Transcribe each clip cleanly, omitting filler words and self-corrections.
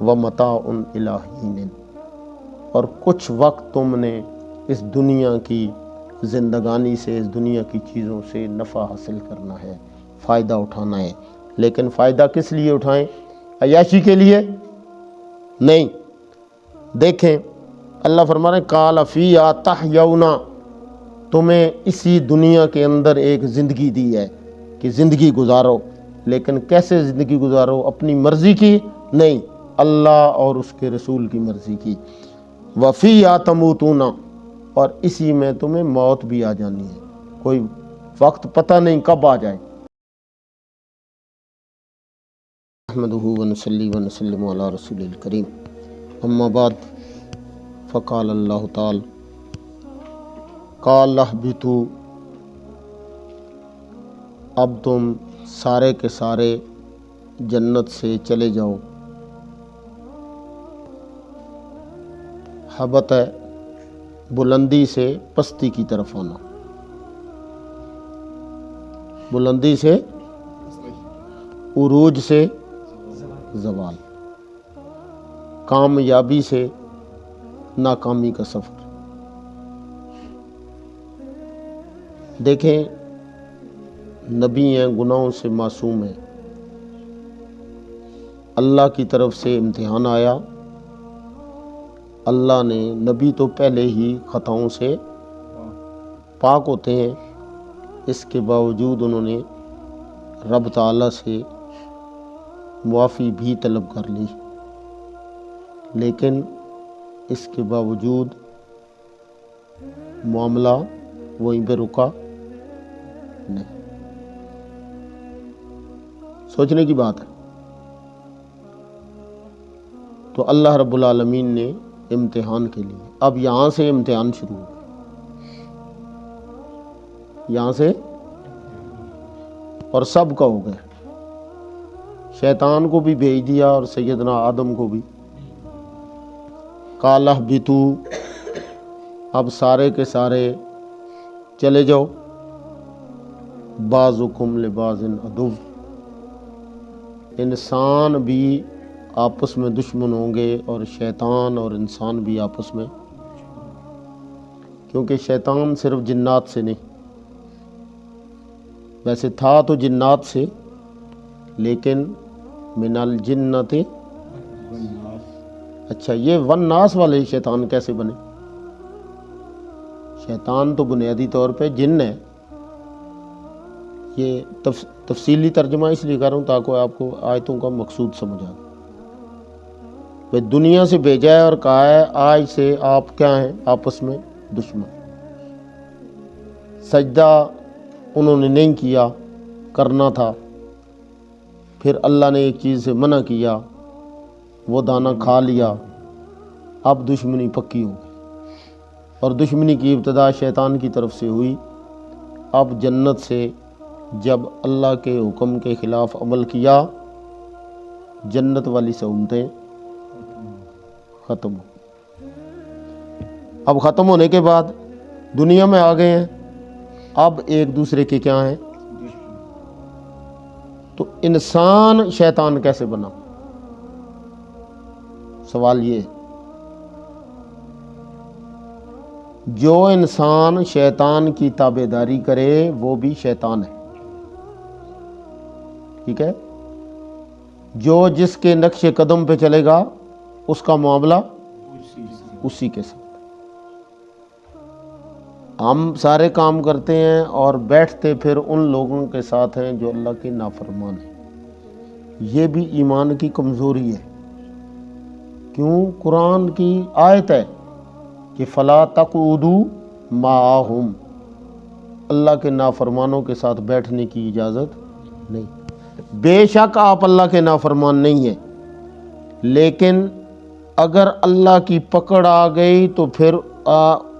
ومتاع الی حین، اور کچھ وقت تم نے اس دنیا کی زندگانی سے، اس دنیا کی چیزوں سے نفع حاصل کرنا ہے، فائدہ اٹھانا ہے، لیکن فائدہ کس لیے اٹھائیں؟ عیاشی کے لیے نہیں۔ دیکھیں اللہ فرما رہے ہیں قال فیہا تحیون، تمہیں اسی دنیا کے اندر ایک زندگی دی ہے کہ زندگی گزارو، لیکن کیسے زندگی گزارو؟ اپنی مرضی کی نہیں، اللہ اور اس کے رسول کی مرضی کی۔ وفیہا تموتون، اور اسی میں تمہیں موت بھی آ جانی ہے، کوئی وقت پتہ نہیں کب آ جائے۔ نحمدہ ونصلی ونسلم علی رسول الکریم، اما بعد، فقال اللہ تعالی قال اہبطوا، اب تم سارے کے سارے جنت سے چلے جاؤ۔ ہبط ہے بلندی سے پستی کی طرف آنا، بلندی سے عروج سے زوال، کامیابی سے ناکامی کا سفر۔ دیکھیں نبی ہیں، گناہوں سے معصوم ہیں، اللہ کی طرف سے امتحان آیا، اللہ نے، نبی تو پہلے ہی خطاؤں سے پاک ہوتے ہیں، اس کے باوجود انہوں نے رب تعالیٰ سے معافی بھی طلب کر لی، لیکن اس کے باوجود معاملہ وہیں پہ رکا نہیں۔ سوچنے کی بات ہے۔ تو اللہ رب العالمین نے امتحان کے لیے، اب یہاں سے امتحان شروع ہو، یہاں سے، اور سب کا ہو گیا، شیطان کو بھی بھیج دیا اور سیدنا آدم کو بھی۔ قال اہبطوا، اب سارے کے سارے چلے جاؤ، بعضکم لبعض عدو، انسان بھی آپس میں دشمن ہوں گے اور شیطان اور انسان بھی آپس میں، کیونکہ شیطان صرف جنات سے نہیں، ویسے تھا تو جنات سے، لیکن من الجنت، اچھا یہ والناس والے شیطان کیسے بنے؟ شیطان تو بنیادی طور پہ جن ہے۔ یہ تفصیلی ترجمہ اس لیے کر رہا ہوں تاکہ آپ کو آیتوں کا مقصود سمجھ آئے۔ بھئی دنیا سے بھیجا ہے اور کہا ہے آج سے آپ کیا ہیں؟ آپس میں دشمن۔ سجدہ انہوں نے نہیں کیا، کرنا تھا، پھر اللہ نے ایک چیز سے منع کیا، وہ دانہ کھا لیا، اب دشمنی پکی ہو گئی، اور دشمنی کی ابتدا شیطان کی طرف سے ہوئی۔ اب جنت سے جب اللہ کے حکم کے خلاف عمل کیا، جنت والی سہولتیں ختم ہو۔ اب ختم ہونے کے بعد دنیا میں آ گئے ہیں، اب ایک دوسرے کے کیا ہیں؟ تو انسان شیطان کیسے بنا؟ سوال یہ ہے۔ جو انسان شیطان کی تابعداری کرے وہ بھی شیطان ہے، ٹھیک ہے؟ جو جس کے نقش قدم پہ چلے گا اس کا معاملہ اسی کے ساتھ۔ ہم سارے کام کرتے ہیں اور بیٹھتے پھر ان لوگوں کے ساتھ ہیں جو اللہ کے نافرمان ہیں۔ یہ بھی ایمان کی کمزوری ہے۔ کیوں؟ قرآن کی آیت ہے کہ فَلَا تَقْعُدُوا مَعَهُمْ، اللہ کے نافرمانوں کے ساتھ بیٹھنے کی اجازت نہیں۔ بے شک آپ اللہ کے نافرمان نہیں ہیں، لیکن اگر اللہ کی پکڑ آ گئی تو پھر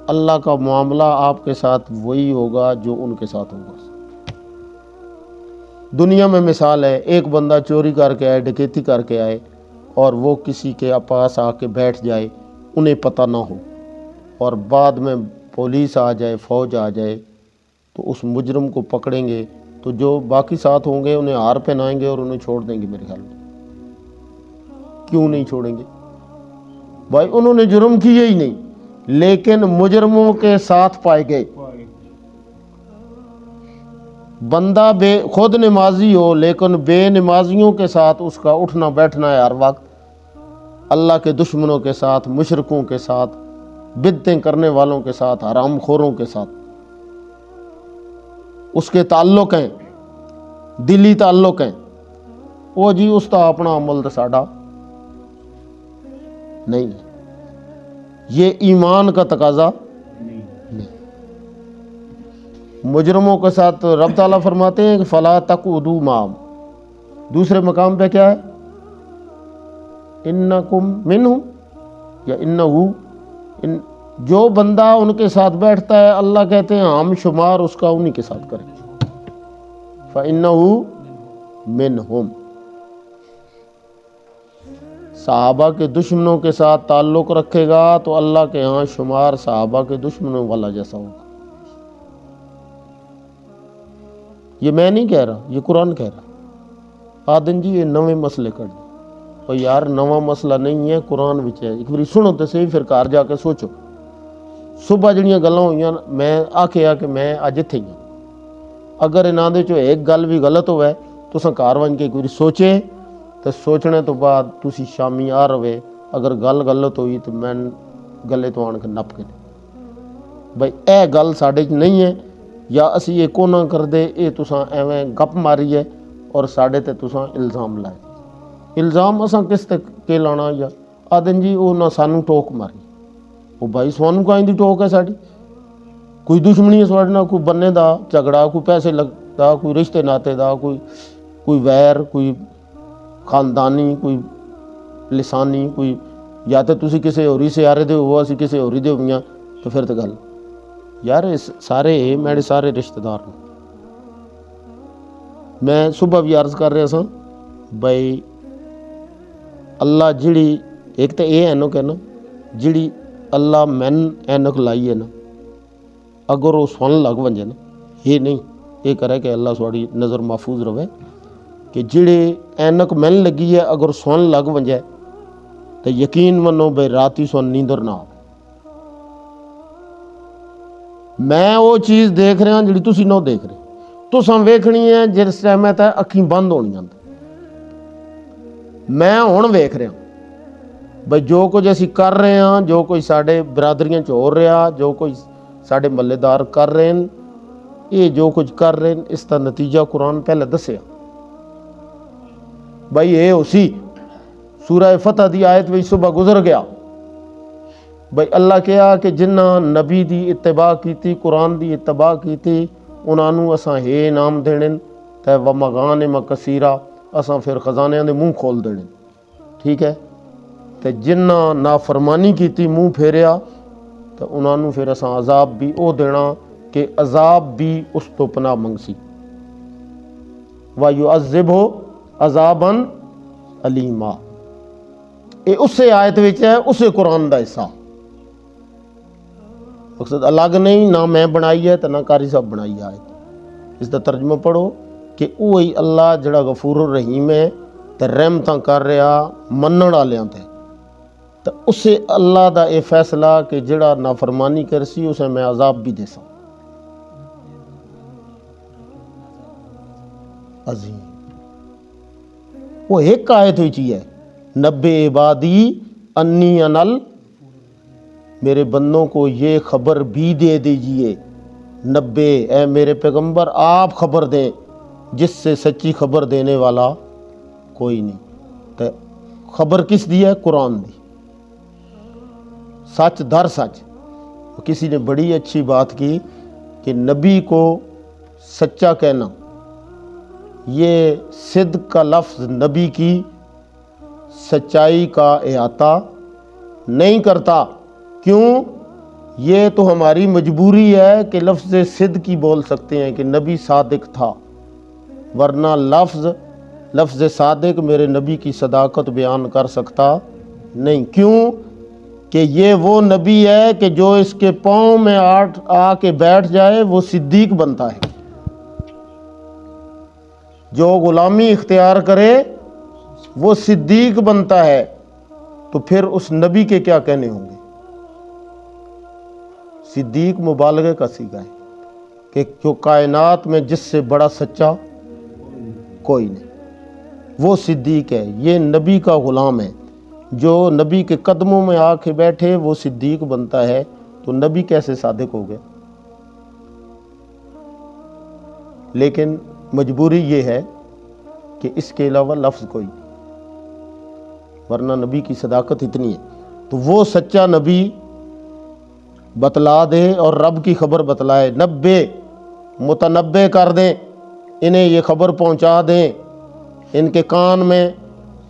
اللہ کا معاملہ آپ کے ساتھ وہی ہوگا جو ان کے ساتھ ہوگا۔ دنیا میں مثال ہے، ایک بندہ چوری کر کے آئے، ڈکیتی کر کے آئے، اور وہ کسی کے پاس آ کے بیٹھ جائے، انہیں پتہ نہ ہو، اور بعد میں پولیس آ جائے، فوج آ جائے، تو اس مجرم کو پکڑیں گے تو جو باقی ساتھ ہوں گے انہیں ہار پہنائیں گے اور انہیں چھوڑ دیں گے میرے خیال میں۔ کیوں نہیں چھوڑیں گے بھائی؟ انہوں نے جرم کیے ہی نہیں لیکن مجرموں کے ساتھ پائے گئے۔ بندہ خود نمازی ہو لیکن بے نمازیوں کے ساتھ اس کا اٹھنا بیٹھنا ہے ہر وقت، اللہ کے دشمنوں کے ساتھ، مشرکوں کے ساتھ، بدعتیں کرنے والوں کے ساتھ، حرام خوروں کے ساتھ اس کے تعلق ہیں، دلی تعلق ہیں۔ وہ جی اس کا اپنا عمل تو ساڈا نہیں ہے، یہ ایمان کا تقاضا نہیں۔ مجرموں کے ساتھ رب تعالیٰ فرماتے ہیں کہ فلا تقعدوا معهم، دوسرے مقام پہ کیا ہے؟ انکم منہم یا انہ، جو بندہ ان کے ساتھ بیٹھتا ہے اللہ کہتے ہیں ہم شمار اس کا انہی کے ساتھ کریں، فإنہ منہم۔ صحابہ کے دشمنوں کے ساتھ تعلق رکھے گا تو اللہ کے ہاں شمار صحابہ کے دشمنوں والا جیسا ہوگا۔ یہ میں نہیں کہہ رہا، یہ قرآن کہہ رہا۔ آدن جی یہ نویں مسئلے کر دیں، اور یار نواں مسئلہ نہیں ہے، قرآن وچ ہے، ایک باری سنو تو صحیح، پھر گھر جا کے سوچو۔ صبح جڑیاں گلاں ہوئیاں میں آکھیا کہ میں اج اتھے ہی ہاں، اگر انہاں دے چوں ایک گل بھی غلط ہوئے تو ساں گھر ون کے ایک باری سوچے، تو سوچنے تو بعد تسی شامی آ رہے، اگر گل غلط ہوئی تو میں گلے تو آن کے نپ کے بھائی اے گل ساڈے چ نہیں ہے، یا اسی یہ کو نہ کر دے، اے تساں ایویں گپ ماری ہے اور ساڈے تے تساں الزام لائے۔ الزام اساں کس تے کے لانا؟ یا آدن جی وہ نہ سانو ٹوک ماری، وہ بھائی سانو کائیں دی ٹوک ہے ساڈی؟ کوئی دشمنی ہے ساڈے نال، کوئی بننے دا جھگڑا، کوئی پیسے لگتا، کوئی رشتے ناتے دا، کوئی ویر، کوئی خاندانی، کوئی لسانی، کوئی یا تو تسی کسے ہوری سے آ رہے دے ہو، اسی کسے ہوری دے ہوئیاں، تو پھر تو گل یار سارے میرے سارے رشتہ دار ہیں۔ میں صبح بھی عرض کر رہا سا بھائی اللہ جڑی ایک تو یہ اینک ہے نا، جڑی اللہ مین اینک لائی ہے نا، اگر وہ سن لگ ونجے نا، یہ نہیں یہ کرے کہ اللہ سواڑی نظر محفوظ رہے، کہ جڑے اینک مین لگی ہے اگر سن لگ ونجے تو یقین منو بھائی راتی سن نیندر نہ آ۔ میں وہ چیز دیکھ رہا جڑی تسی نہ دیکھ رہے، تساں ویکھنی ہے جس ٹائم ہے اکھیں بند ہونیاں، میں ہن ویکھ رہا بھائی جو کچھ اسی کر رہے ہیں، جو کوئی ساڈے برادریاں چ ہو رہا، جو کوئی ساڈے محلے دار کر رہے ہیں، یہ جو کچھ کر رہے ہیں اس کا نتیجہ قرآن پہلے دسیا بھائی یہ اسی سورہ فتح دی آیت وچ صبح گزر گیا بھائی اللہ کہا کہ جنہ نبی دی اتباع کیتی، قرآن دی اتباع کیتی، انہاں نوں اساں ہے انعام دینے تے ومغانم کثیرہ، اساں پھر خزانے دے منہ کھول دینے، ٹھیک ہے؟ تے جنہ نافرمانی کیتی، منہ پھیریا، تو انہاں نوں پھر اساں عذاب بھی او دینا کہ عذاب بھی اس تو پناہ منگسی، وَيُعَذِّبْهُ عَذَابًا عَلِيمًا۔ یہ اسے آیت وچ ہے، اسے قرآن دا حصہ، مقصد الگ نہیں، نہ میں بنائی ہے تو نہ قاری صاحب بنائی ہے آیت۔ اس دا ترجمہ پڑھو کہ وہی اللہ جڑا غفور الرحیم ہے تے رحمتاں کر رہا منن والیاں تے، تو اسے اللہ دا اے فیصلہ کہ جڑا نافرمانی کرسی اسے میں عذاب بھی دے سا عظیم۔ وہ ایک آیت ہوئی چی ہے، نبے عبادی انی انل، میرے بندوں کو یہ خبر بھی دے دیجئے، نبے اے میرے پیغمبر آپ خبر دیں، جس سے سچی خبر دینے والا کوئی نہیں۔ تو خبر کس دی ہے؟ قرآن دی، سچ در سچ۔ کسی نے بڑی اچھی بات کی کہ نبی کو سچا کہنا، یہ صدق کا لفظ نبی کی سچائی کا احاطہ نہیں کرتا، کیوں؟ یہ تو ہماری مجبوری ہے کہ لفظ صدق ہی بول سکتے ہیں کہ نبی صادق تھا، ورنہ لفظ صادق میرے نبی کی صداقت بیان کر سکتا نہیں، کیوں کہ یہ وہ نبی ہے کہ جو اس کے پاؤں میں آ کے بیٹھ جائے وہ صدیق بنتا ہے، جو غلامی اختیار کرے وہ صدیق بنتا ہے، تو پھر اس نبی کے کیا کہنے ہوں گے؟ صدیق مبالغے کا صیغہ ہے کہ جو کائنات میں جس سے بڑا سچا کوئی نہیں، وہ صدیق ہے، یہ نبی کا غلام ہے۔ جو نبی کے قدموں میں آ کے بیٹھے وہ صدیق بنتا ہے، تو نبی کیسے صادق ہو گئے؟ لیکن مجبوری یہ ہے کہ اس کے علاوہ لفظ کوئی نہیں، ورنہ نبی کی صداقت اتنی ہے۔ تو وہ سچا نبی بتلا دے اور رب کی خبر بتلائے، نبے متنبے کر دیں، انہیں یہ خبر پہنچا دیں، ان کے کان میں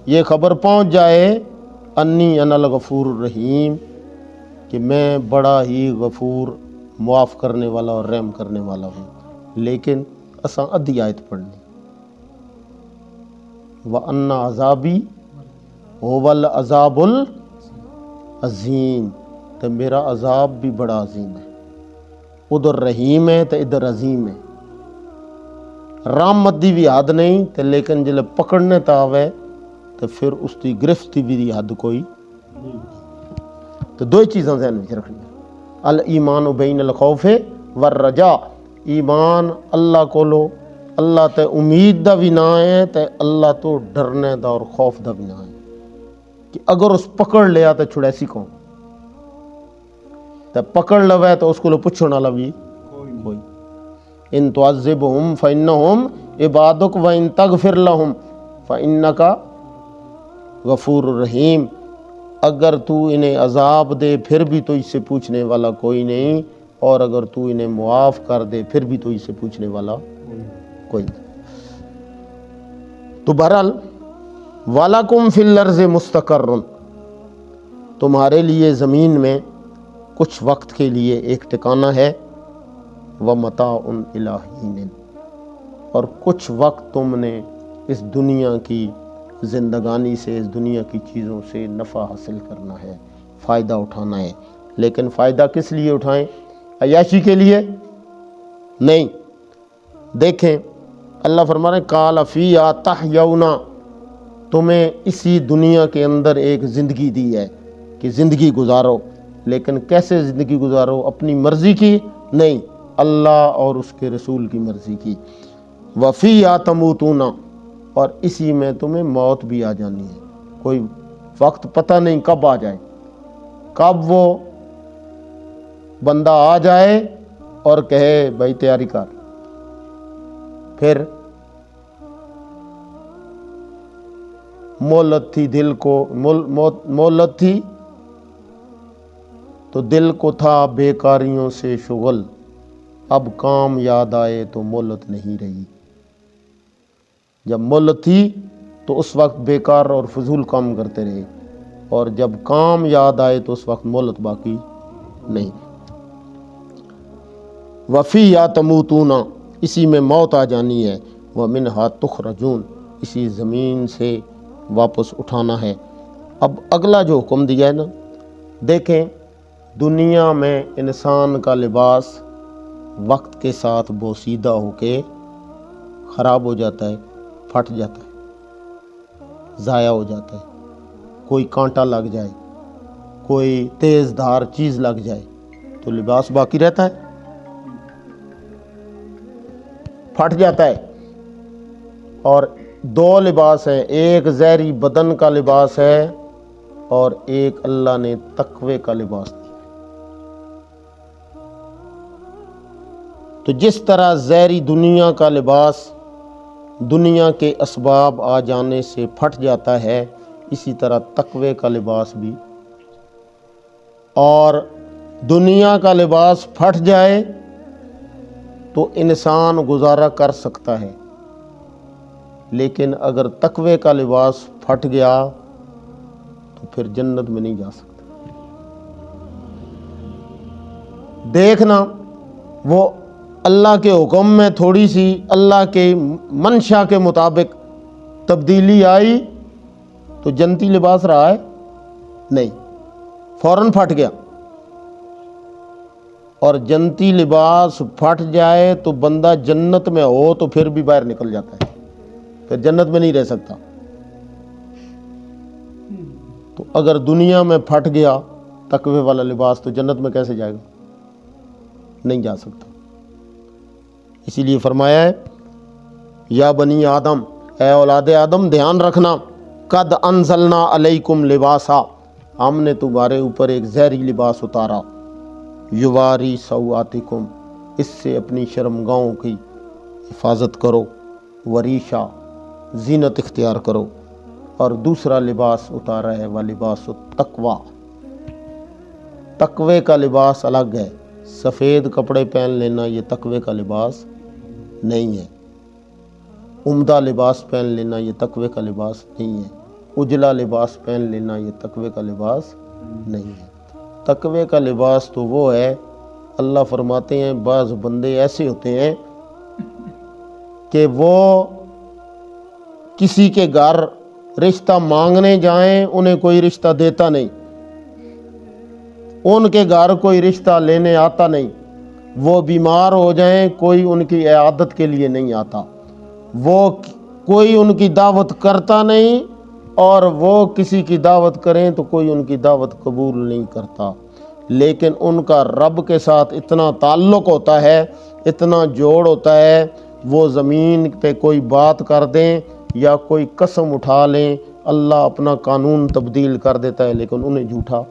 یہ خبر پہنچ جائے، انی انا الغفور الرحیم، کہ میں بڑا ہی غفور، معاف کرنے والا اور رحم کرنے والا ہوں۔ لیکن اساں ادھی آیت پڑھنی، وَأَنَّ عَذَابِي هُوَ الْعَذَابُ الْعَظِيمُ، تو میرا عذاب بھی بڑا عظیم ہے۔ ادھر رحیم ہے تو ادھر عظیم ہے، رحمت دی بھی حد نہیں تے لیکن جلے پکڑنے تاوے تو پھر اس کی گرفتی بھی دی حد کوئی نہیں۔ تو دو چیزاں ذہن میں رکھنی، الایمان بین الخوف والرجاء، ایمان اللہ کو لو، اللہ تے امید دا بھی نہ ہے تے اللہ تو ڈرنے دا اور خوف دا بھی نہ ہے، کہ اگر اس پکڑ لیا تو چھڑیسی کون، تے پکڑ لوے تو اس کو لو پوچھنے والا بھی کوئی۔ ان تعذبہم فانہم عبادک وان تغفر لہم فانک غفور الرحیم، اگر تو انہیں عذاب دے پھر بھی تو اس سے پوچھنے والا کوئی نہیں، اور اگر تو انہیں معاف کر دے پھر بھی تو اس سے پوچھنے والا کوئی نہیں۔ تو بہرحال وَلَكُمْ فِي الْأَرْضِ مُسْتَقَرٌّ، تمہارے لیے زمین میں کچھ وقت کے لیے ایک ٹھکانہ ہے، وَمَتَاعٌ إِلَىٰ حِینٍ، اور کچھ وقت تم نے اس دنیا کی زندگانی سے، اس دنیا کی چیزوں سے نفع حاصل کرنا ہے، فائدہ اٹھانا ہے۔ لیکن فائدہ کس لیے اٹھائیں؟ عیاشی کے لیے نہیں۔ دیکھیں اللہ فرما رہے ہیں قَالَ فِيهَا تَحْيَوْنَ، تمہیں اسی دنیا کے اندر ایک زندگی دی ہے کہ زندگی گزارو، لیکن کیسے زندگی گزارو؟ اپنی مرضی کی نہیں، اللہ اور اس کے رسول کی مرضی کی۔ وَفِيهَا تَمُوتُونَ، اور اسی میں تمہیں موت بھی آ جانی ہے، کوئی وقت پتہ نہیں کب آ جائے، کب وہ بندہ آ جائے اور کہے بھائی تیاری کر، پھر مہلت تھی دل کو، مہلت تھی تو دل کو تھا بیکاریوں سے شغل، اب کام یاد آئے تو مہلت نہیں رہی۔ جب مہلت تھی تو اس وقت بیکار اور فضول کام کرتے رہے، اور جب کام یاد آئے تو اس وقت مہلت باقی نہیں۔ وَفِيهَا تَمُوتُونَ، اسی میں موت آ جانی ہے، وَمِنْهَا تُخْرَجُونَ، اسی زمین سے واپس اٹھانا ہے۔ اب اگلا جو حکم دیا ہے نا، دیکھیں دنیا میں انسان کا لباس وقت کے ساتھ بوسیدہ ہو کے خراب ہو جاتا ہے، پھٹ جاتا ہے، ضائع ہو جاتا ہے، کوئی کانٹا لگ جائے، کوئی تیز دھار چیز لگ جائے تو لباس باقی رہتا ہے؟ پھٹ جاتا ہے۔ اور دو لباس ہیں، ایک زہری بدن کا لباس ہے اور ایک اللہ نے تقوی کا لباس دیا۔ تو جس طرح زہری دنیا کا لباس دنیا کے اسباب آ جانے سے پھٹ جاتا ہے، اسی طرح تقوی کا لباس بھی، اور دنیا کا لباس پھٹ جائے تو انسان گزارا کر سکتا ہے، لیکن اگر تقوی کا لباس پھٹ گیا تو پھر جنت میں نہیں جا سکتا۔ دیکھنا وہ اللہ کے حکم میں تھوڑی سی اللہ کے منشا کے مطابق تبدیلی آئی تو جنتی لباس رہا ہے نہیں، فوراً پھٹ گیا۔ اور جنتی لباس پھٹ جائے تو بندہ جنت میں ہو تو پھر بھی باہر نکل جاتا ہے، پھر جنت میں نہیں رہ سکتا۔ تو اگر دنیا میں پھٹ گیا تقوی والا لباس تو جنت میں کیسے جائے گا؟ نہیں جا سکتا۔ اسی لیے فرمایا ہے یا بنی آدم، اے اولاد آدم دھیان رکھنا، قد انزلنا علیکم لباسا، ہم نے تمہارے اوپر ایک زہری لباس اتارا، یواری سوآتکم، اس سے اپنی شرمگاہوں کی حفاظت کرو، وریشا، زینت اختیار کرو، اور دوسرا لباس اتارا ہے وہ لباس التقوی، تقوی کا لباس الگ ہے۔ سفید کپڑے پہن لینا یہ تقوی کا لباس نہیں ہے، عمدہ لباس پہن لینا یہ تقوی کا لباس نہیں ہے، اجلا لباس پہن لینا یہ تقوی کا لباس نہیں ہے۔ تقوی کا لباس تو وہ ہے، اللہ فرماتے ہیں بعض بندے ایسے ہوتے ہیں کہ وہ کسی کے گھر رشتہ مانگنے جائیں انہیں کوئی رشتہ دیتا نہیں، ان کے گھر کوئی رشتہ لینے آتا نہیں، وہ بیمار ہو جائیں کوئی ان کی عیادت کے لیے نہیں آتا، وہ کوئی ان کی دعوت کرتا نہیں، اور وہ کسی کی دعوت کریں تو کوئی ان کی دعوت قبول نہیں کرتا، لیکن ان کا رب کے ساتھ اتنا تعلق ہوتا ہے، اتنا جوڑ ہوتا ہے، وہ زمین پہ کوئی بات کر دیں یا کوئی قسم اٹھا لیں اللہ اپنا قانون تبدیل کر دیتا ہے، لیکن انہیں جھوٹا۔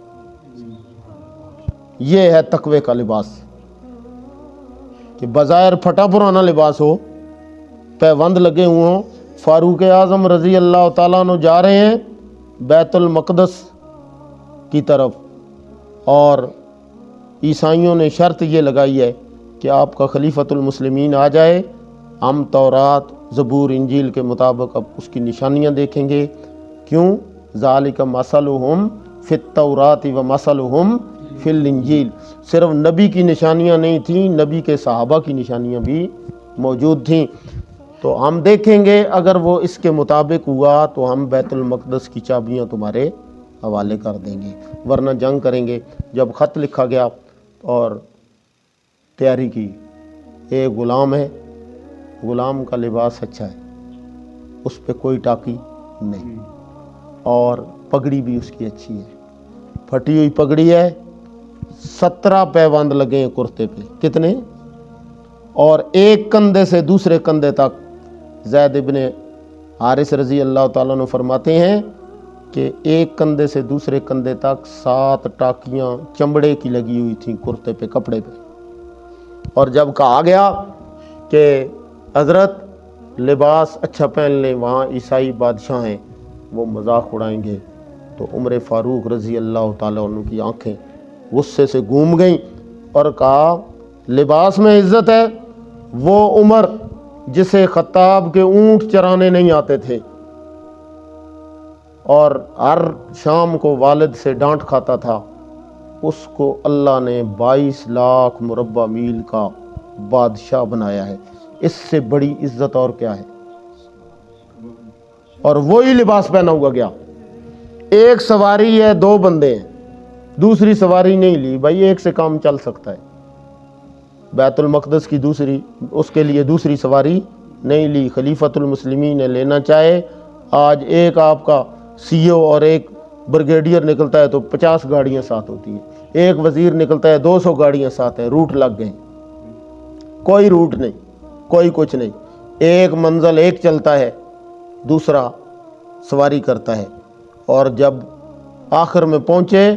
یہ ہے تقوی کا لباس، کہ بظاہر پھٹا پرانا لباس ہو، پیوند لگے ہوئے ہوں۔ فاروق اعظم رضی اللہ تعالیٰ عنہ جا رہے ہیں بیت المقدس کی طرف، اور عیسائیوں نے شرط یہ لگائی ہے کہ آپ کا خلیفۃ المسلمین آ جائے، ہم تورات، زبور، انجیل کے مطابق اب اس کی نشانیاں دیکھیں گے۔ کیوں؟ ذالک مثلہم فی التوراۃ و مثلہم فی الانجیل، صرف نبی کی نشانیاں نہیں تھیں، نبی کے صحابہ کی نشانیاں بھی موجود تھیں، تو ہم دیکھیں گے اگر وہ اس کے مطابق ہوا تو ہم بیت المقدس کی چابیاں تمہارے حوالے کر دیں گے، ورنہ جنگ کریں گے۔ جب خط لکھا گیا اور تیاری کی، ایک غلام ہے، غلام کا لباس اچھا ہے، اس پہ کوئی ٹاکی نہیں، اور پگڑی بھی اس کی اچھی ہے، پھٹی ہوئی پگڑی ہے، 17 پیوند لگے ہیں کرتے پہ، کتنے؟ اور ایک کندھے سے دوسرے کندھے تک، زید ابن حارث رضی اللہ تعالیٰ عنہ فرماتے ہیں کہ ایک کندھے سے دوسرے کندھے تک 7 ٹاکیاں چمڑے کی لگی ہوئی تھیں کرتے پہ، کپڑے پہ۔ اور جب کہا گیا کہ حضرت لباس اچھا پہن لیں، وہاں عیسائی بادشاہ ہیں وہ مذاق اڑائیں گے، تو عمر فاروق رضی اللہ تعالیٰ عنہ کی آنکھیں غصے سے گھوم گئیں اور کہا لباس میں عزت ہے، وہ عمر جسے خطاب کے اونٹ چرانے نہیں آتے تھے اور ہر شام کو والد سے ڈانٹ کھاتا تھا، اس کو اللہ نے 22 لاکھ مربع میل کا بادشاہ بنایا ہے، اس سے بڑی عزت اور کیا ہے؟ اور وہی لباس پہنا ہوا گیا، ایک سواری ہے، 2 بندے ہیں، دوسری سواری نہیں لی، بھائی ایک سے کام چل سکتا ہے، بیت المقدس کی دوسری، اس کے لیے دوسری سواری نہیں لی۔ خلیفۃ المسلمین نے لینا چاہے، آج ایک آپ کا سی او اور ایک بریگیڈیئر نکلتا ہے تو 50 گاڑیاں ساتھ ہوتی ہیں، ایک وزیر نکلتا ہے 200 گاڑیاں ساتھ ہیں، روٹ لگ گئے، کوئی روٹ نہیں، کوئی کچھ نہیں، ایک منزل ایک چلتا ہے، دوسرا سواری کرتا ہے۔ اور جب آخر میں پہنچے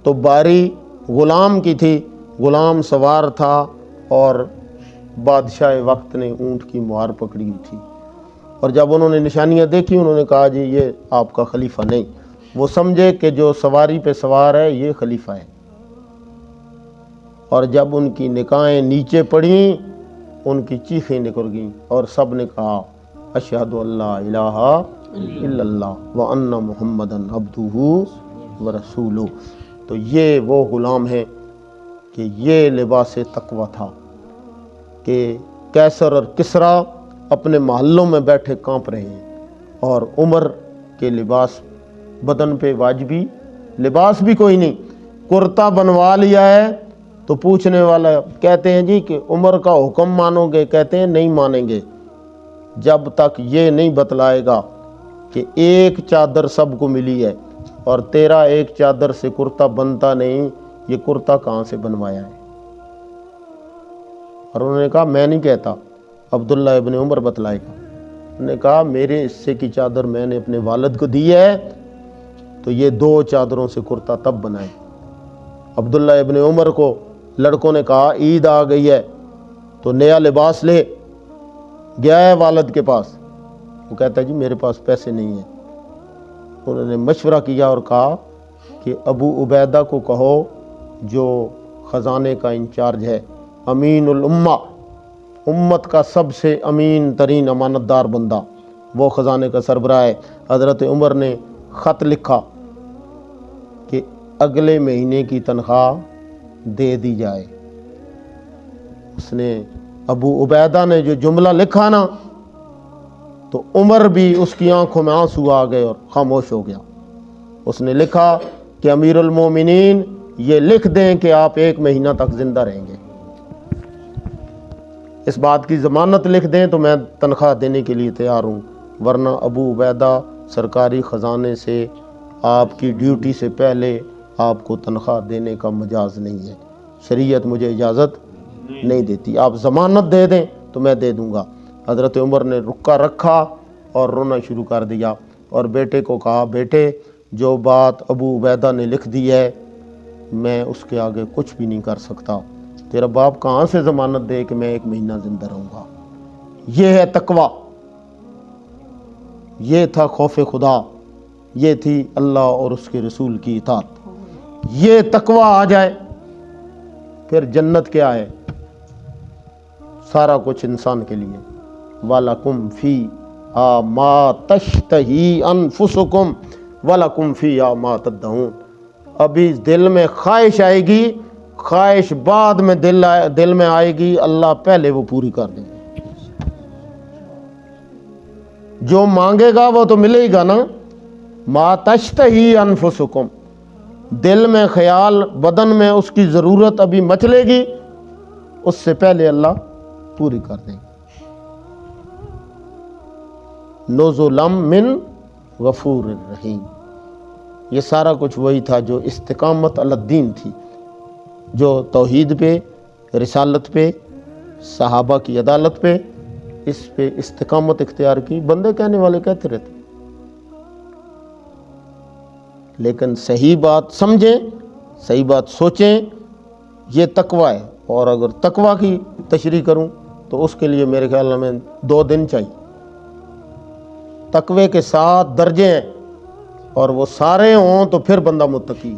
تو باری غلام کی تھی، غلام سوار تھا اور بادشاہ وقت نے اونٹ کی مہار پکڑی ہوئی تھی، اور جب انہوں نے نشانیاں دیکھی انہوں نے کہا جی یہ آپ کا خلیفہ نہیں، وہ سمجھے کہ جو سواری پہ سوار ہے یہ خلیفہ ہے، اور جب ان کی نگاہیں نیچے پڑیں ان کی چیخیں نکل گئیں اور سب نے کہا اشہد ان لا الہ الا اللہ وان محمدا عبدہ ورسولہ۔ تو یہ وہ غلام ہیں کہ یہ لباس تقوی تھا کہ کیسر اور کسریٰ اپنے محلوں میں بیٹھے کانپ رہے ہیں، اور عمر کے لباس بدن پہ واجبی لباس بھی کوئی نہیں، کرتا بنوا لیا ہے تو پوچھنے والا کہتے ہیں جی کہ عمر کا حکم مانو گے؟ کہتے ہیں نہیں مانیں گے جب تک یہ نہیں بتلائے گا کہ ایک چادر سب کو ملی ہے، اور تیرا ایک چادر سے کرتا بنتا نہیں، یہ کرتا کہاں سے بنوایا ہے؟ اور انہوں نے کہا میں نہیں کہتا، عبداللہ ابن عمر بتلائے گا۔ انہوں نے کہا میرے حصے کی چادر میں نے اپنے والد کو دی ہے، تو یہ 2 چادروں سے کرتا تب بنائے۔ عبداللہ ابن عمر کو لڑکوں نے کہا عید آ گئی ہے تو نیا لباس لے، گیا ہے والد کے پاس، وہ کہتا ہے جی میرے پاس پیسے نہیں ہیں۔ انہوں نے مشورہ کیا اور کہا کہ ابو عبیدہ کو کہو جو خزانے کا انچارج ہے، امین الامہ، امت کا سب سے امین ترین امانت دار بندہ، وہ خزانے کا سربراہ ہے۔ حضرت عمر نے خط لکھا کہ اگلے مہینے کی تنخواہ دے دی جائے۔ اس نے ابو عبیدہ نے جو جملہ لکھا نا، تو عمر بھی اس کی آنکھوں میں آنسو آ گئے اور خاموش ہو گیا۔ اس نے لکھا کہ امیر المومنین یہ لکھ دیں کہ آپ 1 مہینہ تک زندہ رہیں گے، اس بات کی ضمانت لکھ دیں تو میں تنخواہ دینے کے لیے تیار ہوں، ورنہ ابو عبیدہ سرکاری خزانے سے آپ کی ڈیوٹی سے پہلے آپ کو تنخواہ دینے کا مجاز نہیں ہے، شریعت مجھے اجازت نہیں دیتی، آپ ضمانت دے دیں تو میں دے دوں گا۔ حضرت عمر نے رکا رکھا اور رونا شروع کر دیا، اور بیٹے کو کہا بیٹے جو بات ابو عبیدہ نے لکھ دی ہے میں اس کے آگے کچھ بھی نہیں کر سکتا، تیرا باپ کہاں سے ضمانت دے کہ میں 1 مہینہ زندہ رہوں گا۔ یہ ہے تقویٰ، یہ تھا خوف خدا، یہ تھی اللہ اور اس کے رسول کی اطاعت۔ یہ تقویٰ آ جائے پھر جنت کیا ہے؟ سارا کچھ انسان کے لیے، وَلَكُمْ فِيهَا مَا تَشْتَهِي أَنفُسُكُمْ وَلَكُمْ فِيهَا مَا تَدَّعُونَ۔ ابھی دل میں خواہش آئے گی، خواہش بعد میں دل میں آئے گی، اللہ پہلے وہ پوری کر دیں گے۔ جو مانگے گا وہ تو ملے گا نا۔ مَا تَشْتَهِي أَنفُسُكُمْ، دل میں خیال، بدن میں اس کی ضرورت ابھی مچلے گی، اس سے پہلے اللہ پوری کر دیں گے۔ نُزُلًا مِّن غفور الرحیم۔ یہ سارا کچھ وہی تھا جو استقامت علی الدین تھی، جو توحید پہ، رسالت پہ، صحابہ کی عدالت پہ، اس پہ استقامت اختیار کی۔ بندے کہنے والے کہتے رہتے، لیکن صحیح بات سمجھیں، صحیح بات سوچیں، یہ تقویٰ ہے۔ اور اگر تقویٰ کی تشریح کروں تو اس کے لیے میرے خیال میں 2 دن چاہیے۔ تقوی کے 7 درجے ہیں اور وہ سارے ہوں تو پھر بندہ متقی۔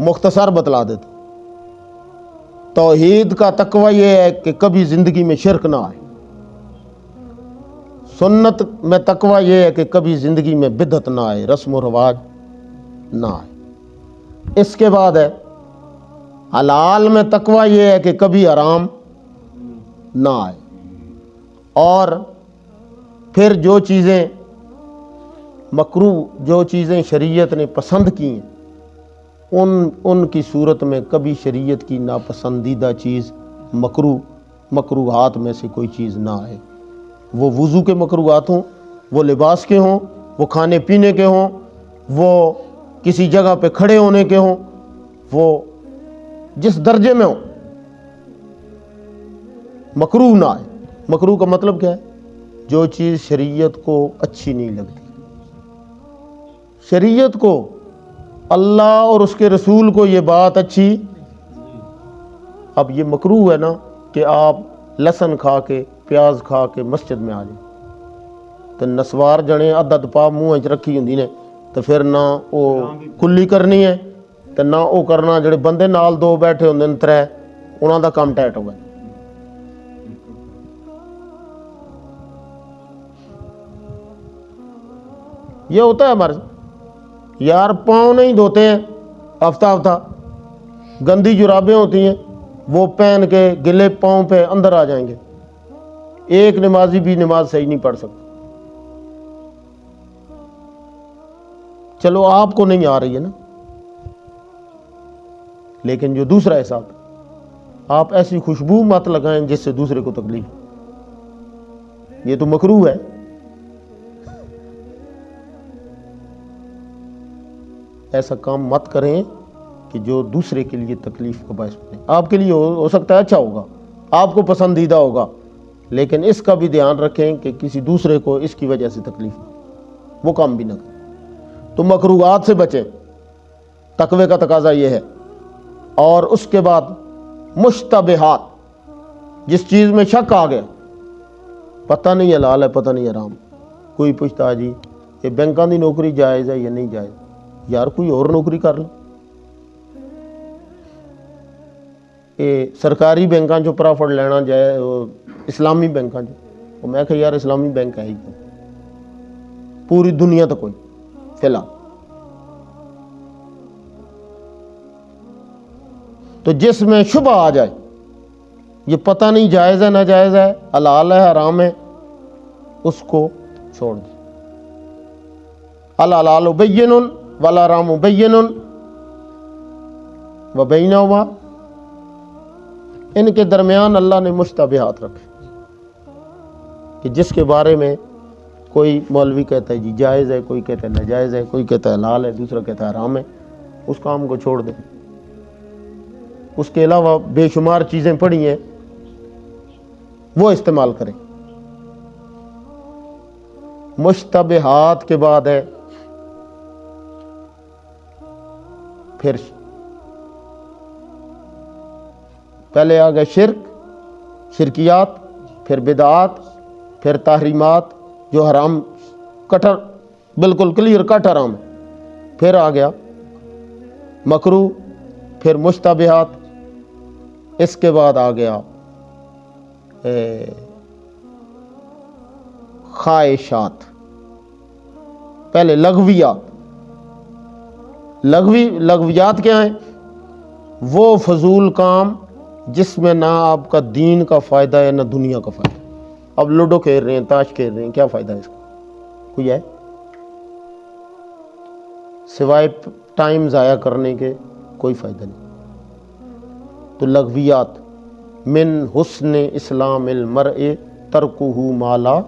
مختصر بتلا دیتا، توحید کا تقوی یہ ہے کہ کبھی زندگی میں شرک نہ آئے، سنت میں تقوی یہ ہے کہ کبھی زندگی میں بدعت نہ آئے، رسم و رواج نہ آئے۔ اس کے بعد ہے حلال میں تقوی یہ ہے کہ کبھی حرام نہ آئے، اور پھر جو چیزیں مکروہ، جو چیزیں شریعت نے پسند کی ہیں، ان کی صورت میں کبھی شریعت کی ناپسندیدہ چیز مکروہات میں سے کوئی چیز نہ آئے۔ وہ وضو کے مکروہات ہوں، وہ لباس کے ہوں، وہ کھانے پینے کے ہوں، وہ کسی جگہ پہ کھڑے ہونے کے ہوں، وہ جس درجے میں ہوں، مکروہ نہ آئے۔ مکروہ کا مطلب کیا ہے؟ جو چیز شریعت کو اچھی نہیں لگتی، شریعت کو، اللہ اور اس کے رسول کو یہ بات اچھی۔ اب یہ مکروہ ہے نا کہ آپ لہسن کھا کے، پیاز کھا کے مسجد میں آ جائیں، تو نسوار جنے عدد پا منہ رکھی ہوندی نے، تو پھر نہ وہ کلی کرنی ہے تو نہ وہ کرنا، جڑے بندے نال 2 بیٹھے ہوندے نے 3، انہاں دا کام ٹائٹ ہو گیا۔ یہ ہوتا ہے ہمارے یار، پاؤں نہیں دھوتے ہیں ہفتہ، گندی جرابیں ہوتی ہیں، وہ پہن کے گلے پاؤں پہ اندر آ جائیں گے، ایک نمازی بھی نماز صحیح نہیں پڑھ سکتا۔ چلو آپ کو نہیں آ رہی ہے نا، لیکن جو دوسرا ہے صاحب، آپ ایسی خوشبو مت لگائیں جس سے دوسرے کو تکلیف، یہ تو مکروہ ہے۔ ایسا کام مت کریں کہ جو دوسرے کے لیے تکلیف کا باعث بنے. آپ کے لیے ہو سکتا ہے اچھا ہوگا, آپ کو پسندیدہ ہوگا, لیکن اس کا بھی دھیان رکھیں کہ کسی دوسرے کو اس کی وجہ سے تکلیف نہ ہو, وہ کام بھی نہ کریں. تو مکروہات سے بچیں, تقوی کا تقاضا یہ ہے. اور اس کے بعد مشتبہات, جس چیز میں شک آ گیا, پتہ نہیں حلال ہے پتہ نہیں حرام, کوئی پوچھتا ہے جی یہ بینکاں دی نوکری جائز ہے یا نہیں جائز, یار کوئی اور نوکری کر لو. یہ سرکاری بینکاں جو پرافٹ لینا جائے, اسلامی بینکاں جو, میں کہ یار اسلامی بینک ہے ہی پوری دنیا تو کوئی فی الحال. تو جس میں شبہ آ جائے, یہ پتہ نہیں جائز ہے ناجائز ہے, حلال ہے حرام ہے, اس کو چھوڑ دیں. الحلال بین والحرام بین وبینہما, ان کے درمیان اللہ نے مشتبہات رکھے کہ جس کے بارے میں کوئی مولوی کہتا ہے جی جائز ہے, کوئی کہتا ہے ناجائز ہے, کوئی کہتا ہے حلال ہے, دوسرا کہتا ہے حرام ہے, اس کام کو چھوڑ دیں. اس کے علاوہ بے شمار چیزیں پڑھی ہیں, وہ استعمال کریں. مشتبہات کے بعد ہے پھر پہلے آ گئے شرک, شرکیات, پھر بدعات, پھر تحریمات جو حرام کٹر بالکل کلیئر کٹ حرام ہے, پھر آ گیا مکروہ, پھر مشتبہات, اس کے بعد آ گیا خواہشات. پہلے لغویات. لغویات کیا ہیں؟ وہ فضول کام جس میں نہ آپ کا دین کا فائدہ ہے نہ دنیا کا فائدہ. اب لوڈو کھیل رہے ہیں, تاش کھیل رہے ہیں, کیا فائدہ ہے اس کا؟ کوئی ہے؟ سوائے ٹائم ضائع کرنے کے کوئی فائدہ نہیں. تو لغویات, من حسن اسلام المرء ترکہ ما لا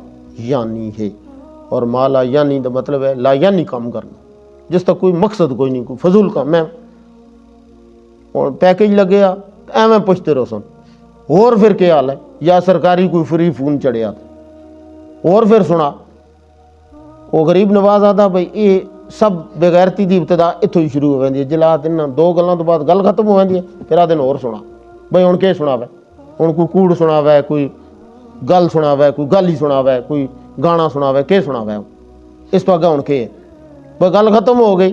یعنی ہے, اور ما لا یعنی دا مطلب ہے لا یعنی کام کرنا جس تک کوئی مقصد کوئی نہیں, کوئی فضول کام. میں اور پیکج لگیا ایویں پوچھتے رہو سن, اور پھر کیا حال ہے, یا سرکاری کوئی فری فون چڑھیا تھا, اور پھر سنا وہ غریب نواز آتا بھائی یہ سب بغیرتی دی ابتدا اتوں ہی شروع ہو جاتی ہے. جلا دن دو گلاں تو بعد گل ختم ہو جاتی ہے, پھر آ دن اور سنا بھائی ہوں کہ سنا وے, ہوں کوئی کوڑ سنا وے, کوئی گل سنا وے, کوئی گل ہی سنا وے, کوئی گانا سنا وے, کہ سنا وے, اس تو اگا ہوں کہ بھائی گل ختم ہو گئی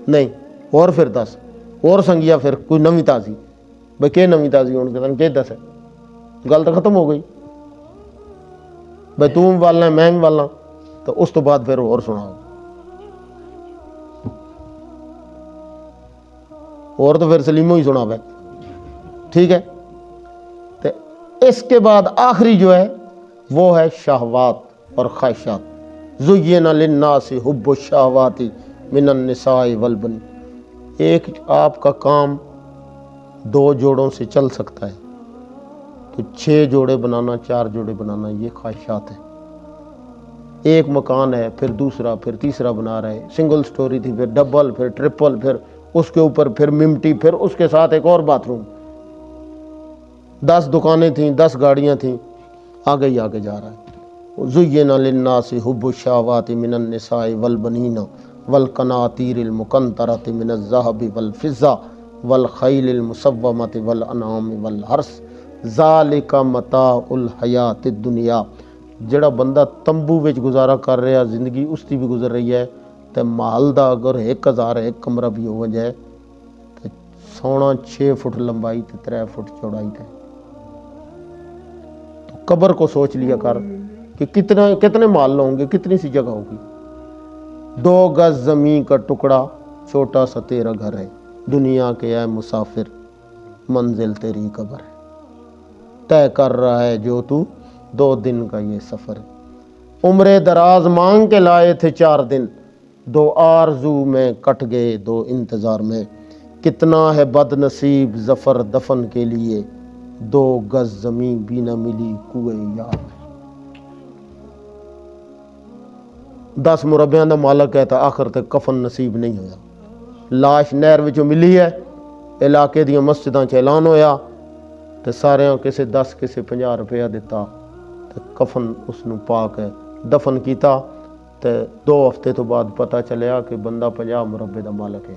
نہیں, اور پھر دس اور سنگیا, پھر کوئی نویں تازی, بھائی کہ نویں تازی ہوں کہ تن کہ دس ہے, گل تو ختم ہو گئی. بھائی تم والنا میں بھی والنا, تو اس تو بعد پھر اور سناؤ, اور تو پھر سلیموں ہی سنا پہ. ٹھیک ہے, تو اس کے بعد آخری جو ہے وہ ہے شہوات اور خواہشات. زین للناس حب الشہوات من النساء والبنین. ایک آپ کا کام 2 جوڑوں سے چل سکتا ہے, تو 6 جوڑے بنانا, 4 جوڑے بنانا, یہ خواہشات ہیں. ایک مکان ہے, پھر دوسرا, پھر تیسرا بنا رہے, سنگل سٹوری تھی, پھر ڈبل, پھر ٹرپل, پھر اس کے اوپر پھر ممٹی, پھر اس کے ساتھ ایک اور باتھ روم, 10 دکانیں تھیں, 10 گاڑیاں تھیں, آگے ہی آگے جا رہا ہے. زین للناس حب الشہوات من النساء والبنین والقناطیر المقنطرۃ من الذهب والفضہ والخیل المسومۃ والانعام والحرث ذالک متاع الحیات الدنیا. جڑا بندہ تمبو وچ گزارا کر رہا, زندگی اس دی بھی گزر رہی ہے, تے محل دا اگر 1000 ایک کمرہ بھی ہو جائے تے سونا 6 فٹ لمبائی تے 3 فٹ چوڑائی تے. تو قبر کو سوچ لیا کر کہ کتنے محل ہوں گے, کتنی سی جگہ ہوگی. 2 گز زمین کا ٹکڑا چھوٹا سا تیرا گھر ہے, دنیا کے اے مسافر منزل تیری قبر ہے, طے کر رہا ہے جو تو 2 دن کا یہ سفر ہے. عمر دراز مانگ کے لائے تھے 4 دن, 2 آرزو میں کٹ گئے 2 انتظار میں. کتنا ہے بد نصیب ظفر دفن کے لیے, 2 گز زمین بھی نہ ملی کوئے یار. 10 ਮੁਰੱਬਿਆਂ ਦਾ ਮਾਲਕ ਹੈ ਤਾਂ ਆਖਰ ਤੱਕ ਕਫਨ ਨਸੀਬ ਨਹੀਂ ਹੋਇਆ। ਲਾਸ਼ ਨਹਿਰ ਵਿੱਚੋਂ ਮਿਲੀ ਹੈ, ਇਲਾਕੇ ਦੀਆਂ ਮਸਜਿਦਾਂ 'ਚ ਐਲਾਨ ਹੋਇਆ ਤੇ ਸਾਰਿਆਂ ਕਿਸੇ 10 ਕਿਸੇ 50 ਰੁਪਇਆ ਦਿੱਤਾ ਤੇ ਕਫਨ ਉਸ ਨੂੰ ਪਾ ਕੇ ਦਫਨ ਕੀਤਾ ਤੇ 2 ਹਫ਼ਤੇ ਤੋਂ ਬਾਅਦ ਪਤਾ ਚੱਲਿਆ ਕਿ ਬੰਦਾ 50 ਮੁਰੱਬੇ ਦਾ ਮਾਲਕ ਹੈ।